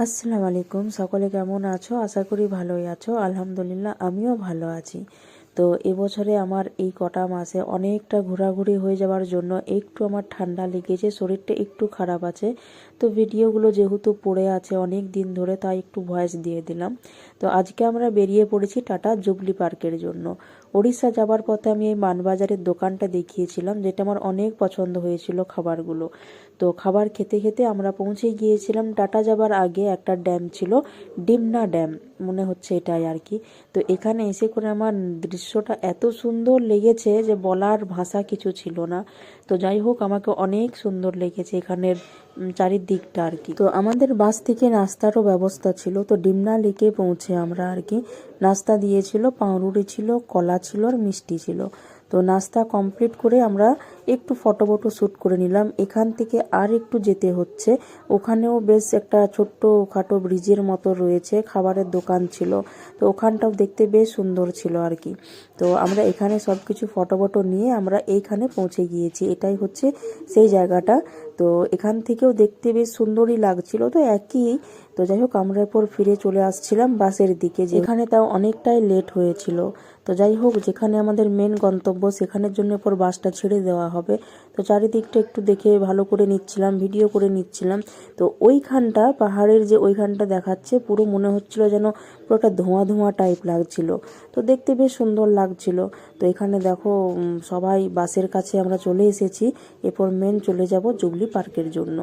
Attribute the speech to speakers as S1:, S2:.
S1: আসসালামু আলাইকুম। সকলে কেমন আছো? আশা করি ভালোই আছো। আলহামদুলিল্লাহ আমিও ভালো আছি। তো এবছরে আমার এই কটা মাসে অনেকটা ঘোরাঘুরি হয়ে যাওয়ার জন্য একটু আমার ঠান্ডা লেগেছে, শরীরটা একটু খারাপ আছে। তো ভিডিওগুলো যেহেতু পড়ে আছে অনেক দিন ধরে, তাই একটু ভয়েস দিয়ে দিলাম। তো আজকে আমরা বেরিয়ে পড়েছি টাটা জুবলি পার্কের জন্য। উড়িষ্যা যাবার পথে আমি এই মানবাজারের দোকানটা দেখিয়েছিলাম, যেটা আমার অনেক পছন্দ হয়েছিল খাবারগুলো। তো খাবার খেতে খেতে আমরা পৌঁছে গিয়েছিলাম। টাটা যাবার আগে একটা ড্যাম ছিল, ডিমনা ড্যাম মনে হচ্ছে এটাই আর কি। তো এখানে এসে করে আমার দৃশ্যটা এত সুন্দর লেগেছে যে বলার ভাষা কিছু ছিল না। তো যাই হোক, আমাকে অনেক সুন্দর লেগেছে এখানের চারিদিকটা আর কি। তো আমাদের বাস থেকে নাস্তারও ব্যবস্থা ছিল। তো ডিমনা লেকে পৌঁছে আমরা আর কি নাস্তা দিয়েছিল, পাউরুটি ছিল, কলা ছিল আর মিষ্টি ছিল। তো নাস্তা কমপ্লিট করে আমরা একটু ফটো শ্যুট করে নিলাম। এখান থেকে আর একটু যেতে হচ্ছে, ওখানেও বেশ একটা ছোট্ট খাটো ব্রিজের মতো রয়েছে, খাবারের দোকান ছিল। তো ওখানটাও দেখতে বেশ সুন্দর ছিল আর কি। তো আমরা এখানে সব কিছু ফটো নিয়ে আমরা এইখানে পৌঁছে গিয়েছি। এটাই হচ্ছে সেই জায়গাটা। তো এখান থেকেও দেখতে বেশ সুন্দরই লাগছিল। তো একই। তো যাই হোক, আমরা এরপর ফিরে চলে আসছিলাম বাসের দিকে, যেখানে তাও অনেকটাই লেট হয়েছিল। তো যাই হোক, যেখানে আমাদের মেন গন্তব্য সেখানের জন্য এরপর বাসটা ছেড়ে দেওয়া হবে। তো চারিদিকটা একটু দেখে ভালো করে নিচ্ছিলাম, ভিডিও করে নিচ্ছিলাম। তো ওইখানটা পাহাড়ের যে ওইখানটা দেখাচ্ছে, পুরো মনে হচ্ছিল যেন পুরো একটা ধোঁয়া ধোঁয়া টাইপ লাগছিল। তো দেখতে বেশ সুন্দর লাগছিল। তো এখানে দেখো সবাই বাসের কাছে আমরা চলে এসেছি। এরপর মেন চলে যাব জুবলি পার্কের জন্য।